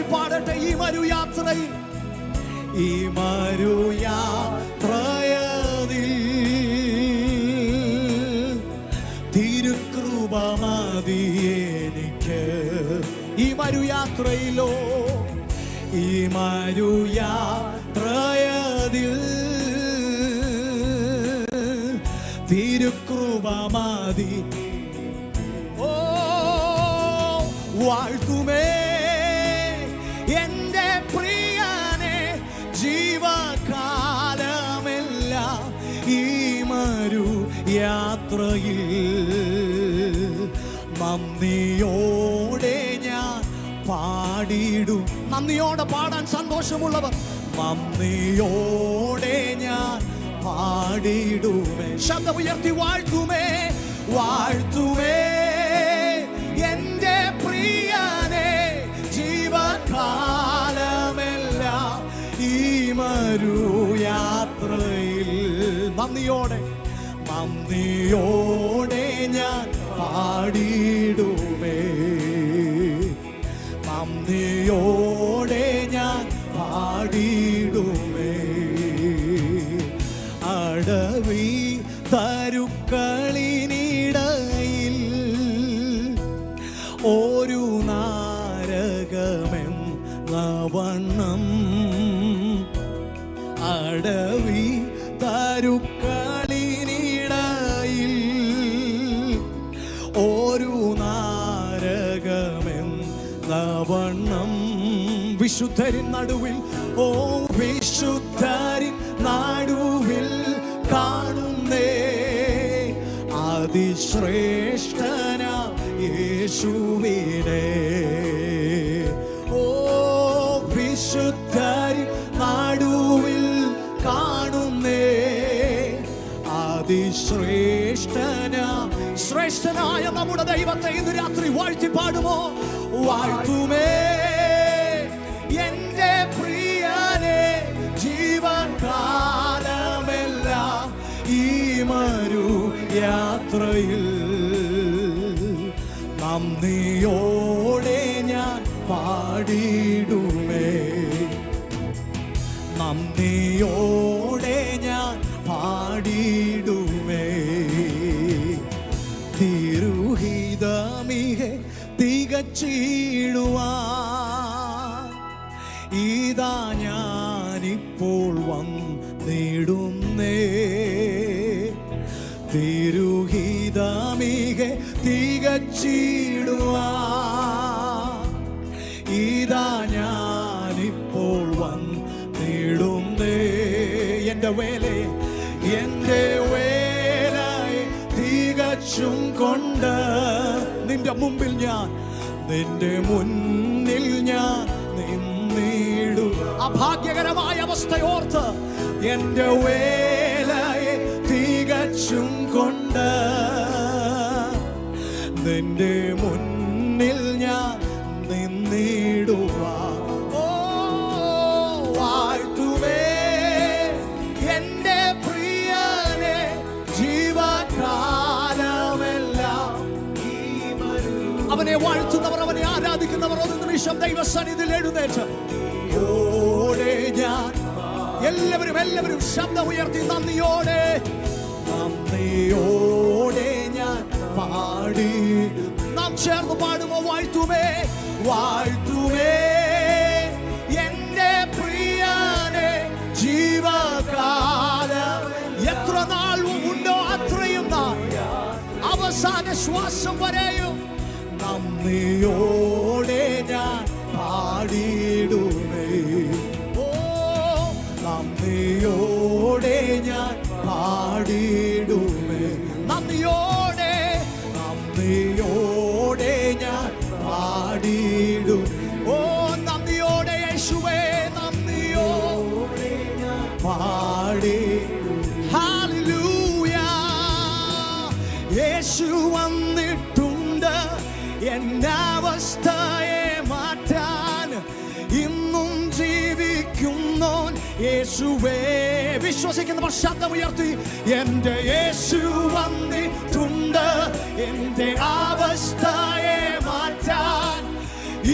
ഉയർത്തി പാടട്ടെ. ഈ മരുയാത്രയിൽ, ഈ മരുയാത്രയിൽ തിരുകൃപ മതി എനിക്ക്. ഈ മരുയാത്രയിലോ, ഈ മരുയാത്രയിൽ തിരുകൃപ മതി. ഓ വാഴ്ത്തുമേ എന്റെ പ്രിയനെ ജീവകാലമെല്ലാം ഈ മരുയാത്രയിൽ. നന്ദിയോടെ ഞാൻ പാടിയിടും. നന്ദിയോടെ പാടാൻ സന്തോഷമുള്ളവർ നന്ദിയോടെ ഞാൻ പാടിയിടുമേ. ശബ്ദം ഉയർത്തി വാഴ്ത്തുമേ, വാഴ്ത്തുമേ എന്റെ പ്രിയനെ ജീവകാലമെല്ലാം ഈ മരുയാത്രയിൽ. നന്ദിയോടെ, നന്ദിയോടെ ഞാൻ പാടിയിടുമേ. നന്ദിയോടെ ഞാൻ പാടിയിടുമേ. അടവി തരുക്കളിനിടയിൽ ഒരു നാരകമെന്ന വണ്ണം, അടവി തരുക്കളിനിടയിൽ ഒരു നാരകമെന്ന വണ്ണം വിശുദ്ധരിൻ നടുവിൽ, ഓ വിശുദ്ധരിൻ നടുവിൽ കാണുന്നേ അതിശ്രേഷ്ഠന യേശുവിനെ. ഓ വിശുദ്ധരിൻ നടുവിൽ കാണുന്നേ അതിശ്രേഷ്ഠന. ശ്രേഷ്ഠനായ നമ്മുടെ ദൈവത്തെ ഇന്ന് രാത്രി വാഴ്ത്തി പാടുമോ? വാഴ്ത്തുമേ എന്റെ പ്രിയനെ ജീവകാലമെല്ലാം ഈ മരുയാത്രയിൽ. നന്ദിയോടെ ഞാൻ പാടിയിടുമേ. നന്ദിയോടെ ഞാൻ പാടിയിടുമേ. തിരുഹിതമിഹെ തികച്ചിടുവാൻ ഇതാ ഞാനിപ്പോൾ വന്നിടുന്നേ. തിരുഹിതമിഹെ തികച്ചിടുവാൻ ഇതാ ഞാനിപ്പോൾ വന്നിടുന്നേ. എൻ്റെ വേലയെ, എൻ്റെ വേലയെ തികച്ചും കൊണ്ട് നിന്റെ മുമ്പിൽ ഞാൻ, നിന്റെ മുന്നിൽ ഞാൻ നിന്നിടും. അഭാഗ്യകരമായ അവസ്ഥയോർത്ത് എൻ്റെ വേലയെ തികച്ചും കൊണ്ട് നിന്റെ മുന്നിൽ ഞാൻ നിന്നിടുവാ. ഓ വാഴ്ത്തുമേ എന്റെ പ്രിയനെ ജീവകാലമെല്ലാം. അവനെ വാഴ്ത്തുന്നവർ, അവനെ ആരാധിക്കുന്നവർ ഒരു നിമിഷം ദൈവസന്നിധിയിൽ എഴുന്നേറ്റ് ഓടെ ഞാൻ എല്ലാവരും ശബ്ദം ഉയർത്തി നന്ദിയോടെ, നന്ദിയോടെ ഞാൻ പാടി. നാം ചേർന്ന് പാടുമോ? വാഴ്ത്തുമേ, വാഴ്ത്തുമേ എന്റെ പ്രിയനെ ജീവകാലം. എത്ര നാൾ ഉണ്ടോ അത്രയും നാൾ, അവസാന ശ്വാസം വരെയും നന്ദിയോടെ ഞാൻ പാടിയിടുമേ. ഓ നന്ദിയോടെ ഞാൻ പാടിയിടുമേ. നന്ദിയോടെ, നന്ദിയോടെ ഞാൻ പാടിയിടും. ഓ നന്ദിയോടെ യേശുവേ, നന്ദിയോടെ ഞാൻ പാടി. ഹല്ലേലൂയ. യേശു വന്നിട്ടുണ്ട് എന്നവസ്ഥയെ മാറ്റാൻ. ഇന്നും ജീവിക്കുന്നോൻ യേശുവേ. വിശ്വസിക്കുന്നവർ ശബ്ദം ഉയർത്തി, എന്റെ യേശു വന്നിട്ടുണ്ട് എന്റെ അവസ്ഥയെ മാറ്റാൻ.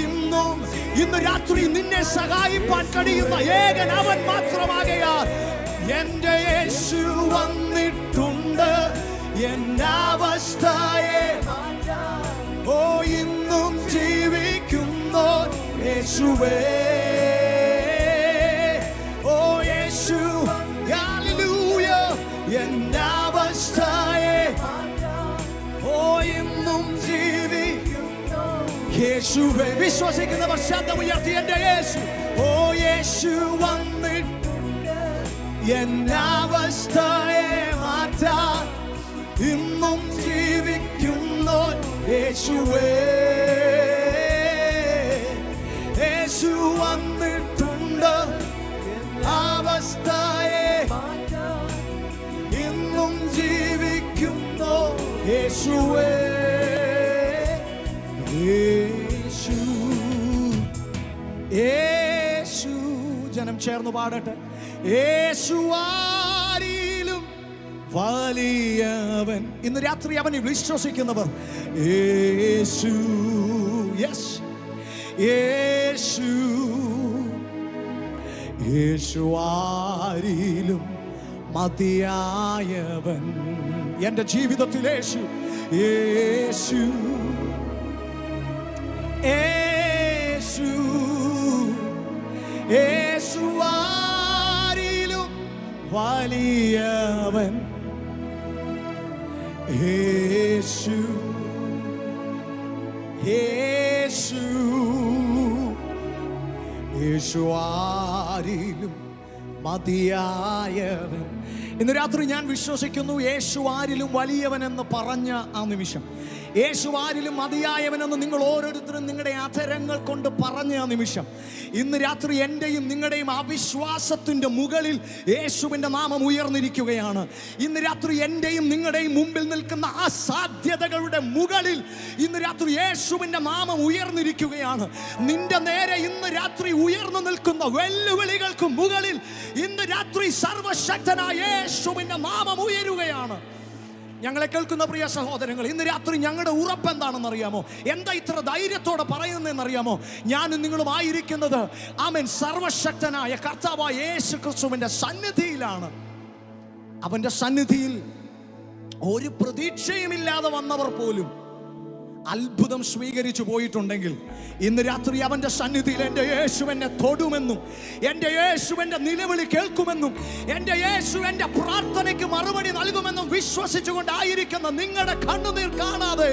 ഇന്നും ഇന്ന് രാത്രി നിന്നെ സഹായിപ്പാൻ കഴിയുന്ന ഏകൻ അവൻ മാത്രമാകയാൽ എന്റെ യേശു വന്നിട്ടുണ്ട് എന്റെ അവസ്ഥയെ ഓ ഇന്നും ജീവിക്കുന്നോ യേശുവേ ഓ യേശു ഹല്ലേലൂയ എന്റെ അവസ്ഥയെ ഓ ഇന്നും ജീവിക്കുന്നോ യേശുവേ വിശ്വസിക്കുന്നവർ ശബ്ദമുയർത്തി എന്റെ യേശു ഓ യേശു വന്നിട്ടുണ്ട് എന്റെ അവസ്ഥയെ മാറ്റാൻ ഇന്നും ജീവിക്കുന്നോ യേശുവേ യേശു വന്നിട്ടുണ്ട് അവസ്ഥയെ ഇന്നും ജീവിക്കുന്നോ യേശുവേ യേശു യേശു ജനം ചേർന്ന് പാടട്ടെ യേശു ആരിലും വലിയവൻ ഇന്ന് രാത്രി അവനെ വിശ്വസിക്കുന്നവർ യേശു യെസ് യേശു യേശു ആരിലും മതിയായവൻ എൻ്റെ ജീവിതത്തിൽ യേശു യേശു യേശു യേശു ആരിലും വലിയവൻ യേശു യേശു യേശു ആരിലും മതിയായവൻ ഇന്ന് രാത്രി ഞാൻ വിശ്വസിക്കുന്നു യേശു ആരിലും വലിയവൻ എന്ന് പറഞ്ഞ ആ നിമിഷം യേശു ആരിലും മതിയായവനെന്ന് നിങ്ങൾ ഓരോരുത്തരും നിങ്ങളുടെ അധരങ്ങൾ കൊണ്ട് പറഞ്ഞ ആ നിമിഷം ഇന്ന് രാത്രി എൻ്റെയും നിങ്ങളുടെയും അവിശ്വാസത്തിൻ്റെ മുകളിൽ യേശുവിൻ്റെ നാമം ഉയർന്നിരിക്കുകയാണ് ഇന്ന് രാത്രി എൻ്റെയും നിങ്ങളുടെയും മുമ്പിൽ നിൽക്കുന്ന ആ സാധ്യതകളുടെ മുകളിൽ ഇന്ന് രാത്രി യേശുവിൻ്റെ നാമം ഉയർന്നിരിക്കുകയാണ് നിന്റെ നേരെ ഇന്ന് രാത്രി ഉയർന്നു നിൽക്കുന്ന വെല്ലുവിളികൾക്ക് മുകളിൽ ഇന്ന് രാത്രി സർവശക്തനായ യേശുവിൻ്റെ നാമം ഉയരുകയാണ് ഞങ്ങളെ കേൾക്കുന്ന പ്രിയ സഹോദരങ്ങൾ ഇന്ന് രാത്രി ഞങ്ങളുടെ ഉറപ്പ് എന്താണെന്ന് അറിയാമോ എന്താ ഇത്ര ധൈര്യത്തോടെ പറയുന്നതെന്നറിയാമോ ഞാനും നിങ്ങളും ആയിരിക്കുന്നത് ആമേൻ സർവശക്തനായ കർത്താവായ യേശു ക്രിസ്തുവിൻ്റെ സന്നിധിയിലാണ് അവൻ്റെ സന്നിധിയിൽ ഒരു പ്രതീക്ഷയുമില്ലാതെ വന്നവർ പോലും അത്ഭുതം സ്വീകരിച്ചു പോയിട്ടുണ്ടെങ്കിൽ ഇന്ന് രാത്രി അവൻ്റെ സന്നിധിയിൽ എൻ്റെ യേശു എന്നെ തൊടുമെന്നും എൻ്റെ യേശു എൻ്റെ നിലവിളി കേൾക്കുമെന്നും എൻ്റെ യേശു എൻ്റെ പ്രാർത്ഥനയ്ക്ക് മറുപടി നൽകുമെന്നും വിശ്വസിച്ചുകൊണ്ടായിരിക്കുന്ന നിങ്ങളുടെ കണ്ണുനീർ കാണാതെ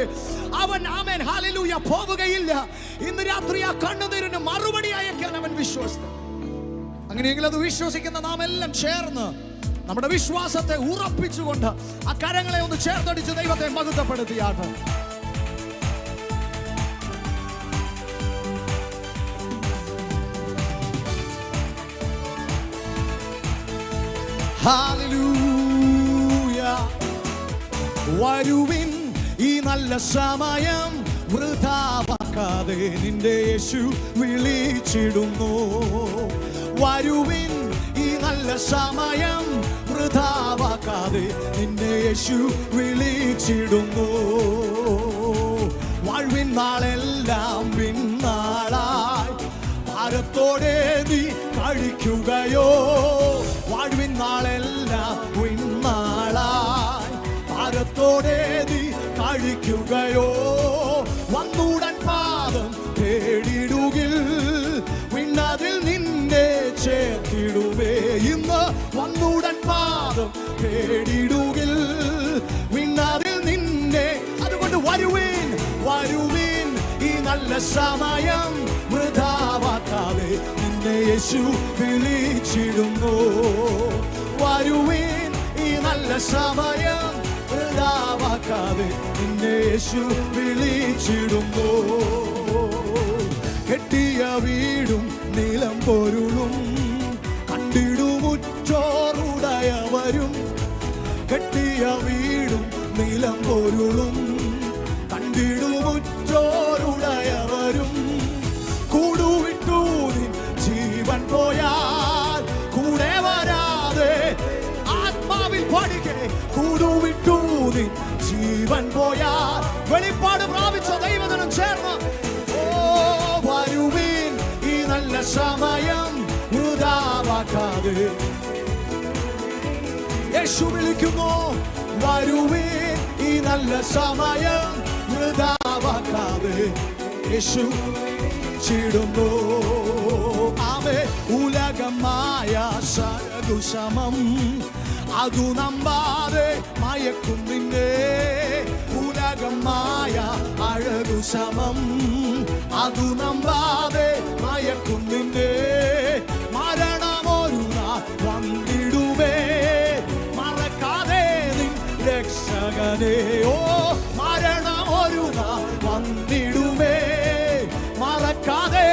അവൻ ആമേൻ ഹല്ലേലൂയ പോവുകയില്ല ഇന്ന് രാത്രി ആ കണ്ണുനീരിന് മറുപടി അയക്കാൻ അവൻ വിശ്വസിച്ചു അങ്ങനെയെങ്കിൽ അത് വിശ്വസിക്കുന്ന നാം എല്ലാം ചേർന്ന് നമ്മുടെ വിശ്വാസത്തെ ഉറപ്പിച്ചുകൊണ്ട് ആ കരങ്ങളെ ഒന്ന് ചേർത്തടിച്ച് ദൈവത്തെ മഹത്വപ്പെടുത്തിയാട്ടെ ഹല്ലേലൂയ വരുവിൻ ഈ നല്ല സമയം വൃഥാവാക്കാതെ നിന്റെ യേശു വിളിച്ചിടുന്നു വരുവിൻ ഈ നല്ല സമയം വൃഥാവാക്കാതെ നിന്റെ യേശു വിളിച്ചിടുന്നു വാഴ്വിൻ നാളെല്ലാം പിന്നാളായി ഭാരത്തോടെ നീ കഴിക്കുകയോ വാഴ്വിൻ നാളെല്ലാം പിന്നാളായി ഭാരത്തോടെ നീ കഴിക്കുകയോ വന്നുടൻ പാദം തേടിടുകിൽ വിണ്ണതിൽ നിന്നെ ചേർത്തിടുവേ ഇന്ന് വന്നുടൻ പാദം തേടിടുകിൽ വിണ്ണതിൽ നിന്നെ അതുകൊണ്ട് വരുവിൻ വരുവിൻ ഈ നല്ല സമയം വൃഥാവാക്കാതെ നിന്നെ യേശു വിളിച്ചിടുന്നു വരുവിൻ ഈ നല്ല സമയം വൃഥാവാക്കാതെ നിന്നെ യേശു വിളിച്ചിടുന്നു കെട്ടിയ വീടും നിലം പൊരുളും കണ്ടിടുമുറ്റോറുടയവരും കെട്ടിയ വീടും നിലം പൊരുളും കണ്ടിടുമുറ്റോറുടയവരും കൂടുവിട്ടു ജീവൻ പോയാൽ കൂടെ വരാതെ ആത്മാവിൽ പഠിക്കെ കൂടുവിട്ടു ജീവൻ പോയാൽ വെളിപ്പാട് പ്രാപിച്ച ദൈവജനം ചേർന്ന് ഓ വരുവിൻ ഈ നല്ല സമയം വൃഥാവാക്കാതെ. യേശു വിളിക്കുന്നു, വരുവീൻ ഈ നല്ല സമയം വൃഥാവാക്കാതെ. യേശു ചിടുന്നു. ആമേ. ഉലകമായ സരകുശമം അതു നമ്പാതെ മയക്കും നിന്നെ. ഉലകമായ അഴകുശമം അതു നമ്പാതെ മയക്കും നിന്നെ. മരണമൊരു നാൾ വന്നിടുവേ, മറക്കാതെ നിൻ രക്ഷകനെ. ഓ മരണമൊരു നാൾ വന്നിടുവേ, മറക്കാതെ.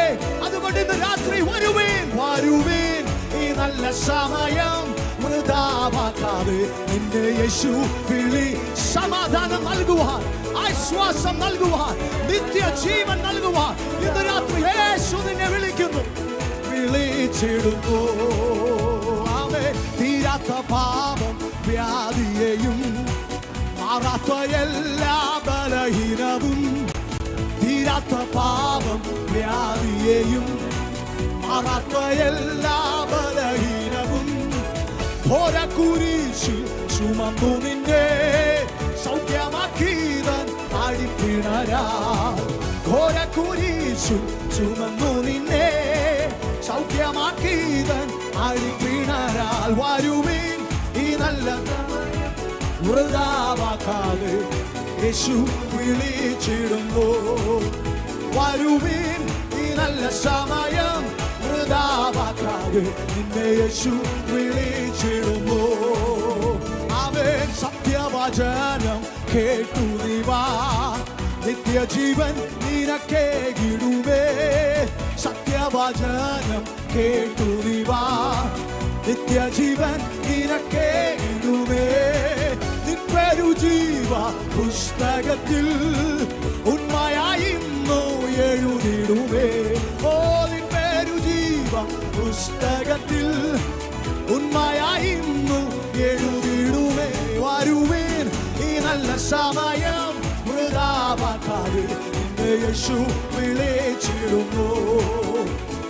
അതുകൊണ്ട് ഇന്ന് രാത്രി വരുവീൻ, വരുവീൻ ഈ നല്ല സമയം വൃഥാവാക്കാതെ. നിന്റെ യേശു വിളി സമാധാനം നൽകുവാൻ, ആശ്വാസം നൽകുവാൻ, നിത്യജീവൻ നൽകുവാൻ ഇന്ന് രാത്രി യേശു നിന്നെ വിളിക്കുന്നു, വിളിച്ചിടുന്നു. ആമേ. തീരാത്ത പാപം വ്യാധിയെയും മാറാത്ത എല്ലാ ബലഹീനവും, തീരാത്ത പാപം വ്യാധിയെയും മാറാത്ത എല്ലാ ബലഹീനവും കുരിശിൽ ചുമന്നു നിന്നെ സൗഖ്യമാക്കിയവൻ അടിപ്പിണരാ. കുരിശിൽ ചുമന്നു നിന്നെ സൗഖ്യമാക്കിയവൻ അടിപ്പിണരാൽ. വരുവീൻ ഈ നല്ല വൃഥാവാക്കാതെ. യേശു വിളിച്ചിടുന്നു. വരുവീൻ ഈ നല്ല സമയം വൃഥാവാക്കാതെ. നിന്നെ യേശു വിളിച്ചിടുന്നു. അവൻ സത്യവചനം കേട്ടു നീ വാ, നിത്യജീവൻ നിനക്കേകിടുവേ. സത്യവചനം കേട്ടു നീ വാ, നിത്യജീവൻ നിനക്കേകിടുവേ. നിൻ പേരു ജീവ പുസ്തകത്തിൽ ഉണ്മയായിന്നു എഴുതിടുവേ. ഓ നിൻ പേരു ജീവ പുസ്തകത്തിൽ ഉണ്മയായിന്നു എഴുതിടുവേ. വരുവീൻ ഈ നല്ല സമയം വൃഥാവാക്കാതെ. നിന്നെ യേശു വിളിച്ചിടുന്നു.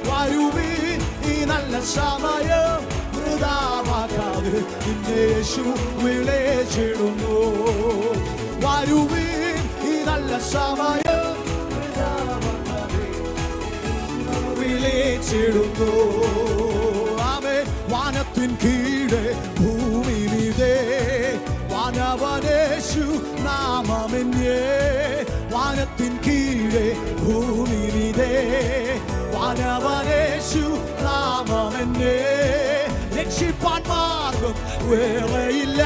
വരുവീൻ ഈ നല്ല സമയം വൃഥാവാക്കാതെ. നിന്നെ യേശു വിളിച്ചിടുന്നു. വരുവീൻ ഈ നല്ല സമയം വൃഥാവാക്കാതെ വിളിച്ചിടുന്നു. ആമേ. വാനത്തിൻ കീഴെ ഭൂമിയിലേ വാനവനേശു നാമമെന്നേ. വാനത്തിൻ കീഴെ ഭൂമിയിലേ വാനവനേശു നാമമെന്നേ. രക്ഷിപ്പാൻ മാർഗം വേറെയില്ല.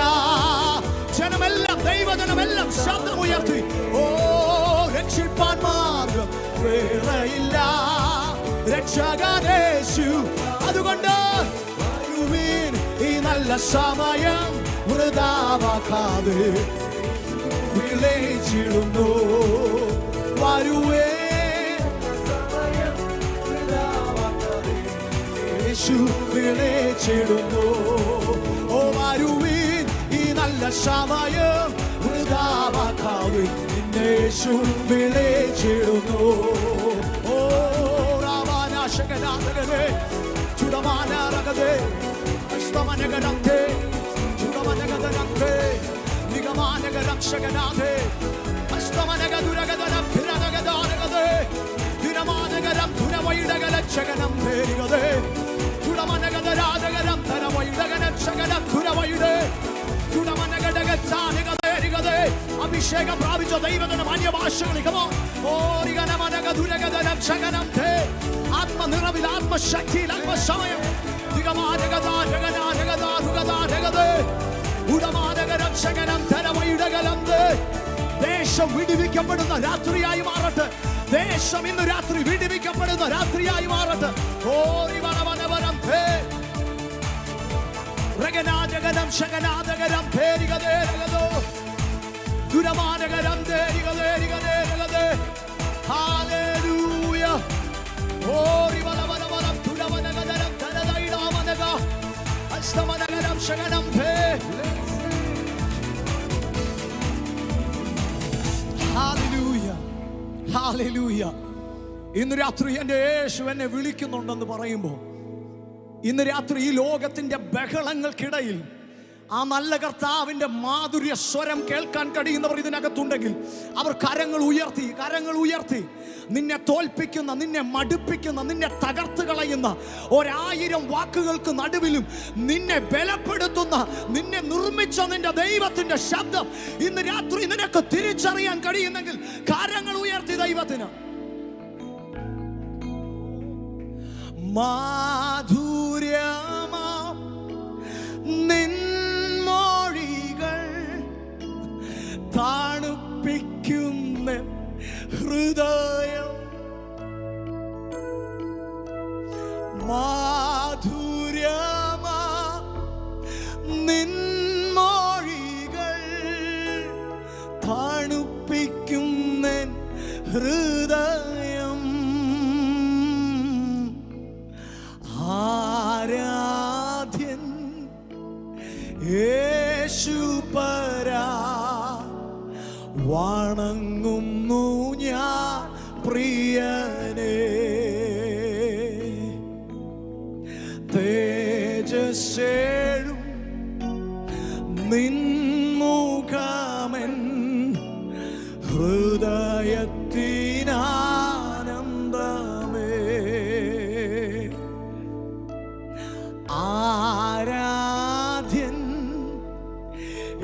ജനമെല്ലാം ദൈവജനമെല്ലാം ശബ്ദമുയർത്തി. ഓ രക്ഷിപ്പാൻ മാർഗം വേറെയില്ല, രക്ഷകനേശു. അതുകൊണ്ട് വരുവീൻ ഈ നല്ല സമയം വൃഥാവാക്കാതെ. വിളിച്ചിടുന്നു. വരുവേ യേശു വിളിച്ചിടുന്നു. ഓ വരുവീൻ ഈ നല്ല സമയം വൃഥാവാക്കാതെ. നിന്നെ യേശു വിളിച്ചിടുന്നു. ഓ രാമാനാശകനാഥകനെ ചുടമാനാരകതെ അസ്തമനകരത്തെ ചുടമനകതരത്തെ നിഗമാനകരക്ഷകനാഥേ അസ്തമനകദുരകതരം ധിരനകദാനകതേ ധിരമാനകരം ധുരവൈടകലക്ഷകനം ധേരികതേ ചുടമനകതരാജകരം ധരവൈടകലക്ഷകനം ധുരവൈടേ ചുടമനകടകച്ചാനികതേരികതേ. അഭിഷേകം പ്രാപിച്ച ദൈവജനം അന്യഭാഷകളിൽ ആത്മനിറവിൽ ആത്മശക്തിയിൽ ആത്മസമയം ദേശം വിടിവിക്കപ്പെടുന്ന രാത്രിയായി മാറട്ടെ. ദേശം ഇന്ന് രാത്രി വിടിവിക്കപ്പെടുന്ന രാത്രിയായി മാറട്ടെ. ഇന്ന് രാത്രി എൻ്റെ യേശു എന്നെ വിളിക്കുന്നുണ്ടെന്ന് പറയുമ്പോൾ, ഇന്ന് രാത്രി ഈ ലോകത്തിൻ്റെ ബഹളങ്ങൾക്കിടയിൽ ആ നല്ല കർത്താവിൻ്റെ മാധുര്യ സ്വരം കേൾക്കാൻ കഴിയുന്നവർ ഇതിനകത്തുണ്ടെങ്കിൽ അവർ കരങ്ങൾ ഉയർത്തി നിന്നെ തോൽപ്പിക്കുന്ന, നിന്നെ മടുപ്പിക്കുന്ന, നിന്നെ തകർത്ത് കളയുന്ന 1000 വാക്കുകൾക്ക് നടുവിലും നിന്നെ ബലപ്പെടുത്തുന്ന, നിന്നെ നിർമ്മിച്ച നിന്റെ ദൈവത്തിന്റെ ശബ്ദം ഇന്ന് രാത്രി നിനക്ക് തിരിച്ചറിയാൻ കഴിയുന്നെങ്കിൽ കരങ്ങൾ ഉയർത്തി ദൈവത്തിന്. മാധുര്യമാ നിൻമൊഴികൾ തണുപ്പിക്കുന്ന ഹൃദയം, മാധുര്യമാ നിൻമൊഴികൾ തണുപ്പിക്കുന്ന ഹൃദയം, ആരാധ്യൻ യേശുപരാ വണങ്ങുന്നു ഞാൻ പ്രിയനേ, തേജസ്സേഴും നിൻമുഖമൻ ഹൃദയത്തിനാനന്ദമേ, ആരാധ്യൻ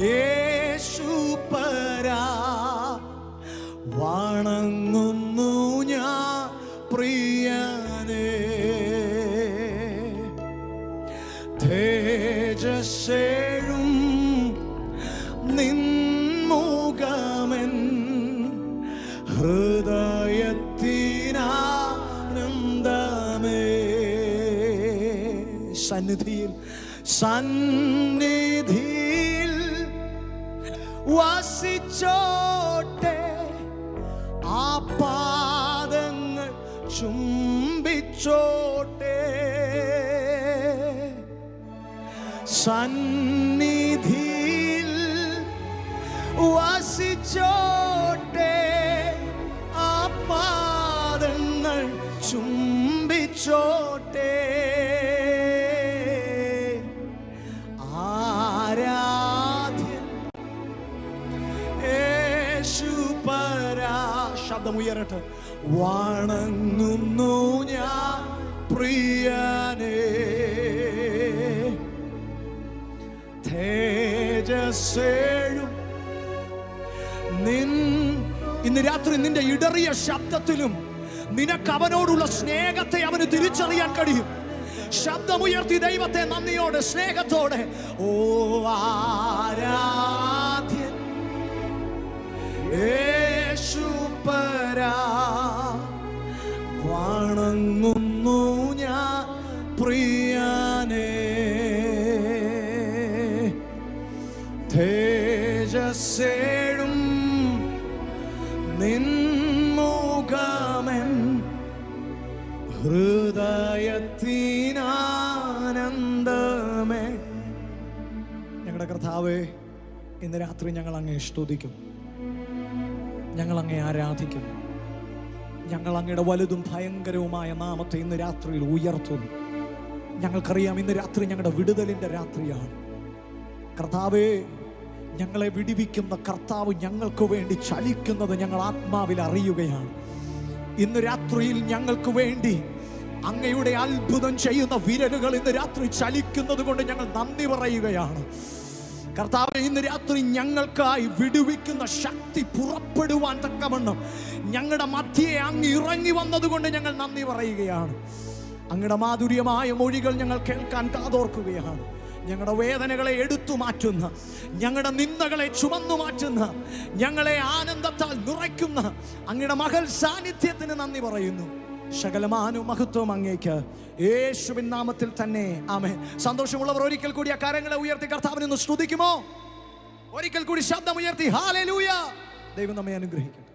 യേശുപരാ വണങ്ങുന്നു ഞാൻ പ്രിയനേ, തേജസ്സേഴും നിൻമുഖമൻ ഹൃദയത്തിനാനന്ദമേ, സന്നിധിയിൽ വസിച്ചോട്ടെ, ആ പാദങ്ങൾ ചുംബിച്ചോട്ടെ, സന്നിധിയിൽ വസിച്ചോട്ടെ, ആ പാദങ്ങൾ ചുംബിച്ചോട്ടെ, ആരാധ്യൻ യേശുപരാ, ശബ്ദമുയരട്ടെ, വണങ്ങുന്നു ഞാൻ പ്രിയനേ, തേജസ്സേഴും ഇന്ന് രാത്രി നിന്റെ ഇടറിയ ശബ്ദത്തിലും നിനക്ക് അവനോടുള്ള സ്നേഹത്തെ അവന് തിരിച്ചറിയാൻ കഴിയും. ശബ്ദമുയർത്തി ദൈവത്തെ നന്ദിയോടെ സ്നേഹത്തോടെ, ഓ ആരാധ്യൻ യേശുപരാ വണങ്ങുന്നു ഞാൻ പ്രിയനേ, തേജസ്സേഴും നിൻമുഖമൻ ഹൃദയത്തിനാനന്ദമേ. ഞങ്ങളുടെ കർത്താവേ, ഇന്ന് രാത്രി ഞങ്ങൾ അങ്ങയെ സ്തുതിക്കും, ഞങ്ങൾ അങ്ങയെ ആരാധിക്കും, ഞങ്ങൾ അങ്ങയുടെ വലുതും ഭയങ്കരവുമായ നാമത്തെ ഇന്ന് രാത്രിയിൽ ഉയർത്തുന്നു. ഞങ്ങൾക്കറിയാം ഇന്ന് രാത്രി ഞങ്ങളുടെ വിടുതലിൻ്റെ രാത്രിയാണ്. കർത്താവേ, ഞങ്ങളെ വിടുവിക്കുന്ന കർത്താവ് ഞങ്ങൾക്ക് വേണ്ടി ചലിക്കുന്നത് ഞങ്ങൾ ആത്മാവിൽ അറിയുകയാണ്. ഇന്ന് രാത്രിയിൽ ഞങ്ങൾക്ക് വേണ്ടി അങ്ങയുടെ അത്ഭുതം ചെയ്യുന്ന വിരലുകൾ ഇന്ന് രാത്രി ചലിക്കുന്നത് കൊണ്ട് ഞങ്ങൾ നന്ദി പറയുകയാണ്. കർത്താവേ, ഇന്ന് രാത്രി ഞങ്ങൾക്കായി വിടുവിക്കുന്ന ശക്തി പുറപ്പെടുവാൻ തക്കവണ്ണം ഞങ്ങളുടെ മധ്യയെ അങ്ങ് ഇറങ്ങി വന്നതുകൊണ്ട് ഞങ്ങൾ നന്ദി പറയുകയാണ്. അങ്ങയുടെ മാധുര്യമായ മൊഴികൾ ഞങ്ങൾ കേൾക്കാൻ കാതോർക്കുകയാണ്. ഞങ്ങളുടെ വേദനകളെ എടുത്തു മാറ്റുന്ന, ഞങ്ങളുടെ നിന്ദകളെ ചുമന്നു മാറ്റുന്ന, ഞങ്ങളെ ആനന്ദത്താൽ നിറയ്ക്കുന്ന അങ്ങയുടെ മകൾ സാന്നിധ്യത്തിന് നന്ദി പറയുന്നു. സകലമാനും മഹത്വം അങ്ങേക്ക്, യേശുവിൻ നാമത്തിൽ തന്നെ ആമേൻ. സന്തോഷമുള്ളവർ ഒരിക്കൽ കൂടി ആ കരങ്ങളെ ഉയർത്തി കർത്താവിനെ ഒന്ന് സ്തുതിക്കുമോ? ഒരിക്കൽ കൂടി ശബ്ദം ഉയർത്തി ഹല്ലേലൂയ. ദൈവം നമ്മെ അനുഗ്രഹിക്കട്ടെ.